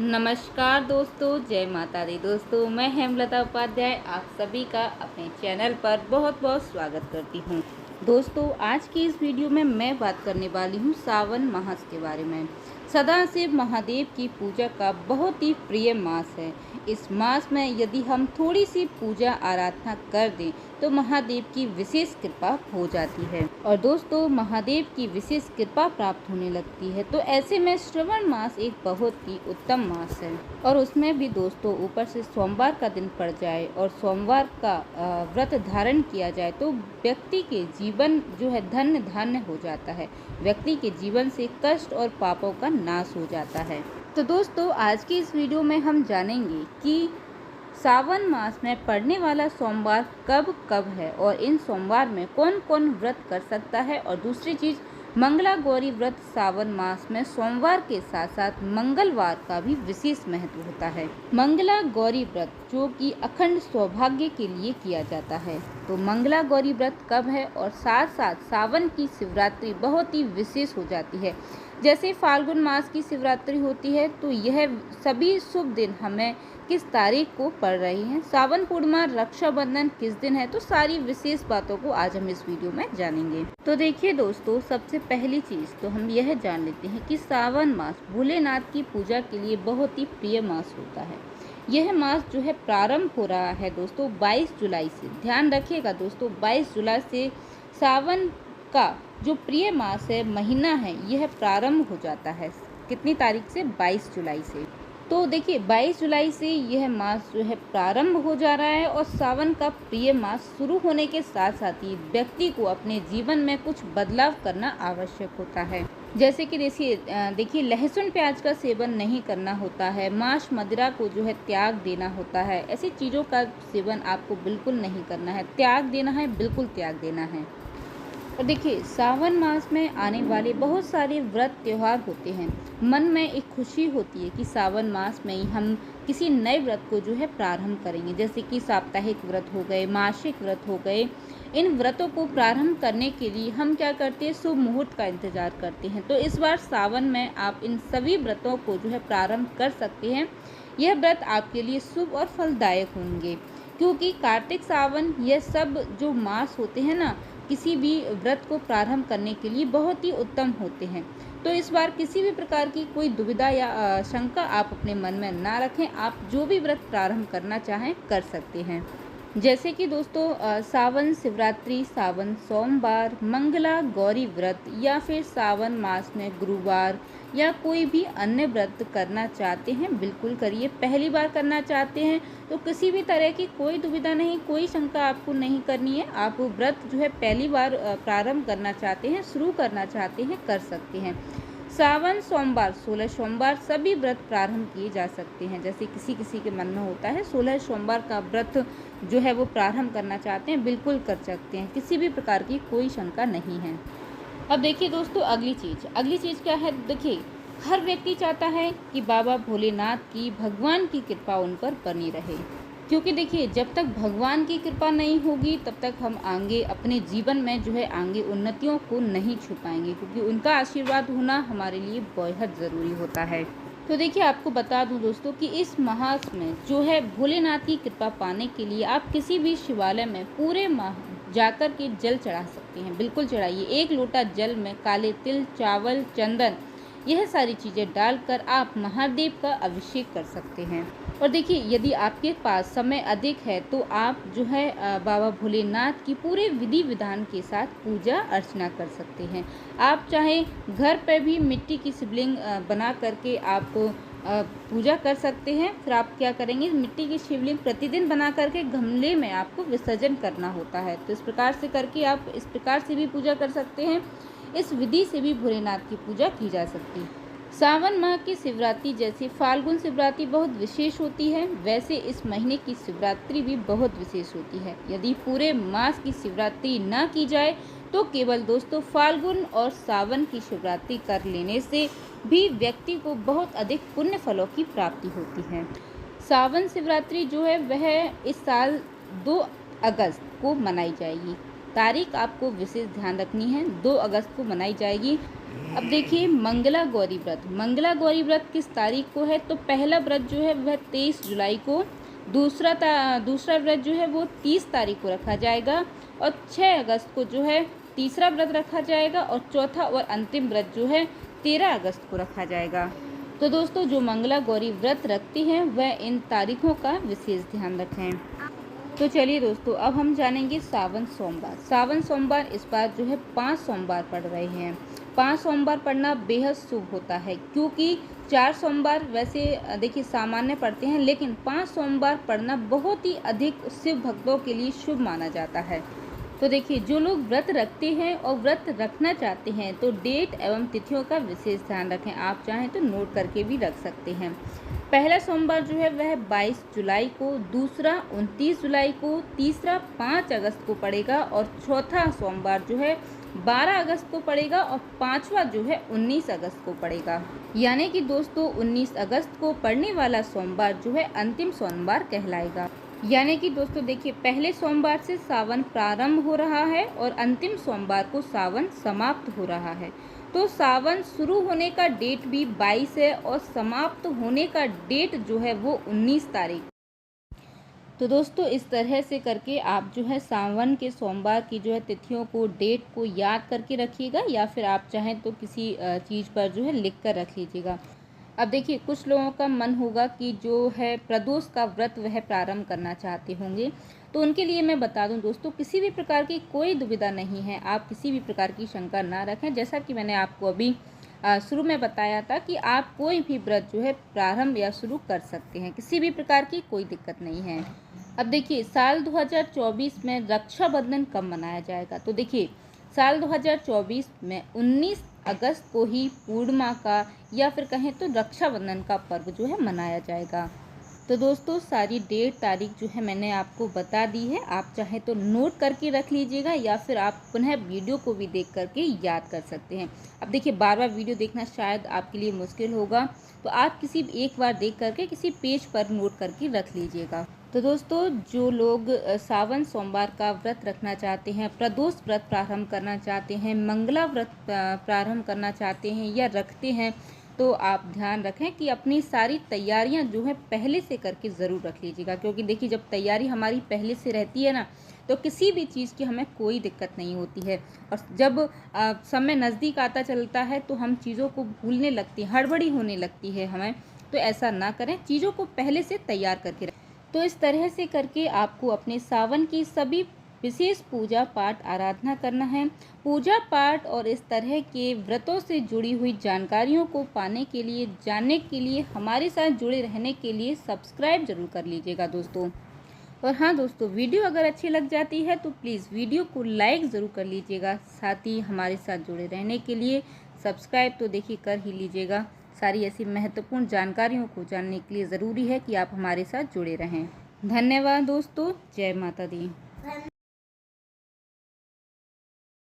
नमस्कार दोस्तों, जय माता दी दोस्तों। मैं हेमलता उपाध्याय आप सभी का अपने चैनल पर बहुत बहुत स्वागत करती हूँ। दोस्तों, आज की इस वीडियो में मैं बात करने वाली हूँ सावन मास के बारे में। सदाशिव महादेव की पूजा का बहुत ही प्रिय मास है। इस मास में यदि हम थोड़ी सी पूजा आराधना कर दें तो महादेव की विशेष कृपा हो जाती है और दोस्तों महादेव की विशेष कृपा प्राप्त होने लगती है। तो ऐसे में श्रवण मास एक बहुत ही उत्तम मास है और उसमें भी दोस्तों ऊपर से सोमवार का दिन पड़ जाए और सोमवार का व्रत धारण किया जाए तो व्यक्ति के जीवन जो है धन्य धान्य हो जाता है। व्यक्ति के जीवन से कष्ट और पापों का नाश हो जाता है। तो दोस्तों आज की इस वीडियो में हम जानेंगे कि सावन मास में पड़ने वाला सोमवार कब कब है और इन सोमवार में कौन कौन व्रत कर सकता है। और दूसरी चीज़, मंगला गौरी व्रत सावन मास में सोमवार के साथ साथ मंगलवार का भी विशेष महत्व होता है। मंगला गौरी व्रत जो कि अखंड सौभाग्य के लिए किया जाता है। तो मंगला गौरी व्रत कब है और साथ साथ सावन की शिवरात्रि बहुत ही विशेष हो जाती है। जैसे फाल्गुन मास की शिवरात्रि होती है तो यह सभी शुभ दिन हमें किस तारीख को पड़ रही हैं। सावन पूर्णिमा, रक्षाबंधन किस दिन है, तो सारी विशेष बातों को आज हम इस वीडियो में जानेंगे। तो देखिए दोस्तों, सबसे पहली चीज़ तो हम यह जान लेते हैं कि सावन मास भोलेनाथ की पूजा के लिए बहुत ही प्रिय मास होता है। यह मास जो है प्रारंभ हो रहा है दोस्तों 22 जुलाई से। ध्यान रखिएगा दोस्तों, 22 जुलाई से सावन का जो प्रिय मास है, महीना है, यह प्रारंभ हो जाता है। कितनी तारीख से? 22 जुलाई से। तो देखिए 22 जुलाई से यह मास जो है प्रारंभ हो जा रहा है और सावन का प्रिय मास शुरू होने के साथ साथ ही व्यक्ति को अपने जीवन में कुछ बदलाव करना आवश्यक होता है। जैसे कि देखिए लहसुन प्याज का सेवन नहीं करना होता है, मांस मदिरा को जो है त्याग देना होता है। ऐसी चीज़ों का सेवन आपको बिल्कुल नहीं करना है, त्याग देना है, बिल्कुल त्याग देना है। और देखिए सावन मास में आने वाले बहुत सारे व्रत त्यौहार होते हैं। मन में एक खुशी होती है कि सावन मास में ही हम किसी नए व्रत को जो है प्रारंभ करेंगे। जैसे कि साप्ताहिक व्रत हो गए, मासिक व्रत हो गए। इन व्रतों को प्रारंभ करने के लिए हम क्या करते हैं, शुभ मुहूर्त का इंतजार करते हैं। तो इस बार सावन में आप इन सभी व्रतों को जो है प्रारंभ कर सकते हैं। यह व्रत आपके लिए शुभ और फलदायक होंगे क्योंकि कार्तिक सावन यह सब जो मास होते हैं ना, किसी भी व्रत को प्रारंभ करने के लिए बहुत ही उत्तम होते हैं। तो इस बार किसी भी प्रकार की कोई दुविधा या शंका आप अपने मन में ना रखें। आप जो भी व्रत प्रारंभ करना चाहें कर सकते हैं। जैसे कि दोस्तों सावन शिवरात्रि, सावन सोमवार, मंगला गौरी व्रत या फिर सावन मास में गुरुवार या कोई भी अन्य व्रत करना चाहते हैं बिल्कुल करिए। पहली बार करना चाहते हैं तो किसी भी तरह की कोई दुविधा नहीं, कोई शंका आपको नहीं करनी है। आप व्रत जो है पहली बार प्रारंभ करना चाहते हैं, शुरू करना चाहते हैं, कर सकते हैं। सावन सोमवार 16 सोमवार सभी व्रत प्रारंभ किए जा सकते हैं। जैसे किसी किसी के मन में होता है 16 सोमवार का व्रत जो है वो प्रारंभ करना चाहते हैं, बिल्कुल कर सकते हैं, किसी भी प्रकार की कोई शंका नहीं है। अब देखिए दोस्तों अगली चीज़ क्या है। देखिए हर व्यक्ति चाहता है कि बाबा भोलेनाथ की, भगवान की कृपा उन पर बनी रहे। क्योंकि देखिए जब तक भगवान की कृपा नहीं होगी तब तक हम आगे अपने जीवन में जो है आगे उन्नतियों को नहीं छू पाएंगे, क्योंकि उनका आशीर्वाद होना हमारे लिए बेहद ज़रूरी होता है। तो देखिए आपको बता दूं दोस्तों कि इस मास में जो है भोलेनाथ की कृपा पाने के लिए आप किसी भी शिवालय में पूरे माह जाकर के जल चढ़ा सकते हैं। बिल्कुल चढ़ाइए। 1 लोटा जल में काले तिल, चावल, चंदन, यह सारी चीज़ें डालकर आप महादेव का अभिषेक कर सकते हैं। और देखिए यदि आपके पास समय अधिक है तो आप जो है बाबा भोलेनाथ की पूरे विधि विधान के साथ पूजा अर्चना कर सकते हैं। आप चाहे घर पर भी मिट्टी की शिवलिंग बना करके आप पूजा कर सकते हैं। फिर आप क्या करेंगे, मिट्टी की शिवलिंग प्रतिदिन बना करके गमले में आपको विसर्जन करना होता है। तो इस प्रकार से करके आप इस प्रकार से भी पूजा कर सकते हैं। इस विधि से भी भोलेनाथ की पूजा की जा सकती है। सावन माह की शिवरात्रि जैसे फाल्गुन शिवरात्रि बहुत विशेष होती है, वैसे इस महीने की शिवरात्रि भी बहुत विशेष होती है। यदि पूरे मास की शिवरात्रि ना की जाए तो केवल दोस्तों फाल्गुन और सावन की शिवरात्रि कर लेने से भी व्यक्ति को बहुत अधिक पुण्य फलों की प्राप्ति होती है। सावन शिवरात्रि जो है वह इस साल 2 अगस्त को मनाई जाएगी। तारीख आपको विशेष ध्यान रखनी है, 2 अगस्त को मनाई जाएगी। अब देखिए मंगला गौरी व्रत। मंगला गौरी व्रत किस तारीख को है? तो पहला व्रत जो है वह 23 जुलाई को, दूसरा व्रत जो है वो 30 तारीख को रखा जाएगा और 6 अगस्त को जो है तीसरा व्रत रखा जाएगा और चौथा और अंतिम व्रत जो है 13 अगस्त को रखा जाएगा। तो दोस्तों जो मंगला गौरी व्रत रखती हैं वह इन तारीखों का विशेष ध्यान रखें। तो चलिए दोस्तों अब हम जानेंगे सावन सोमवार। सावन सोमवार इस बार जो है 5 सोमवार पड़ रहे हैं। 5 सोमवार पढ़ना बेहद शुभ होता है, क्योंकि 4 सोमवार वैसे देखिए सामान्य पढ़ते हैं, लेकिन 5 सोमवार पढ़ना बहुत ही अधिक शिव भक्तों के लिए शुभ माना जाता है। तो देखिए जो लोग व्रत रखते हैं और व्रत रखना चाहते हैं तो डेट एवं तिथियों का विशेष ध्यान रखें। आप चाहें तो नोट करके भी रख सकते हैं। पहला सोमवार जो है वह 22 जुलाई को, दूसरा 29 जुलाई को, तीसरा 5 अगस्त को पड़ेगा और चौथा सोमवार जो है 12 अगस्त को पड़ेगा और पांचवा जो है 19 अगस्त को पड़ेगा। यानी कि दोस्तों 19 अगस्त को पड़ने वाला सोमवार जो है अंतिम सोमवार कहलाएगा। यानी कि दोस्तों देखिए पहले सोमवार से सावन प्रारंभ हो रहा है और अंतिम सोमवार को सावन समाप्त हो रहा है। तो सावन शुरू होने का डेट भी 22 है और समाप्त होने का डेट जो है वो 19 तारीख। तो दोस्तों इस तरह से करके आप जो है सावन के सोमवार की जो है तिथियों को, डेट को याद करके रखिएगा, या फिर आप चाहें तो किसी चीज़ पर जो है लिख कर रख लीजिएगा। अब देखिए कुछ लोगों का मन होगा कि जो है प्रदोष का व्रत वह प्रारंभ करना चाहते होंगे, तो उनके लिए मैं बता दूं दोस्तों किसी भी प्रकार की कोई दुविधा नहीं है। आप किसी भी प्रकार की शंका ना रखें। जैसा कि मैंने आपको अभी शुरू में बताया था कि आप कोई भी व्रत जो है प्रारंभ या शुरू कर सकते हैं, किसी भी प्रकार की कोई दिक्कत नहीं है। अब देखिए साल 2024 में रक्षाबंधन कब मनाया जाएगा? तो देखिए साल 2024 में 19 अगस्त को ही पूर्णिमा का या फिर कहें तो रक्षाबंधन का पर्व जो है मनाया जाएगा। तो दोस्तों सारी डेट तारीख जो है मैंने आपको बता दी है। आप चाहे तो नोट करके रख लीजिएगा या फिर आप पुनः वीडियो को भी देख करके याद कर सकते हैं। अब देखिए बार बार वीडियो देखना शायद आपके लिए मुश्किल होगा, तो आप किसी एक बार देख करके किसी पेज पर नोट करके रख लीजिएगा। तो दोस्तों जो लोग सावन सोमवार का व्रत रखना चाहते हैं, प्रदोष व्रत प्रारंभ करना चाहते हैं, मंगला व्रत प्रारंभ करना चाहते हैं या रखते हैं, तो आप ध्यान रखें कि अपनी सारी तैयारियां जो है पहले से करके ज़रूर रख लीजिएगा। क्योंकि देखिए जब तैयारी हमारी पहले से रहती है ना, तो किसी भी चीज़ की हमें कोई दिक्कत नहीं होती है। और जब समय नज़दीक आता चलता है तो हम चीज़ों को भूलने लगती, हड़बड़ी होने लगती है हमें। तो ऐसा ना करें, चीज़ों को पहले से तैयार करके रखें। तो इस तरह से करके आपको अपने सावन की सभी विशेष पूजा पाठ आराधना करना है। पूजा पाठ और इस तरह के व्रतों से जुड़ी हुई जानकारियों को पाने के लिए, जानने के लिए, हमारे साथ जुड़े रहने के लिए सब्सक्राइब जरूर कर लीजिएगा दोस्तों। और हाँ दोस्तों, वीडियो अगर अच्छी लग जाती है तो प्लीज़ वीडियो को लाइक ज़रूर कर लीजिएगा। साथ ही हमारे साथ जुड़े रहने के लिए सब्सक्राइब तो देखिए कर ही लीजिएगा। सारी ऐसी महत्वपूर्ण जानकारियों को जानने के लिए ज़रूरी है कि आप हमारे साथ जुड़े रहें। धन्यवाद दोस्तों। जय माता दी।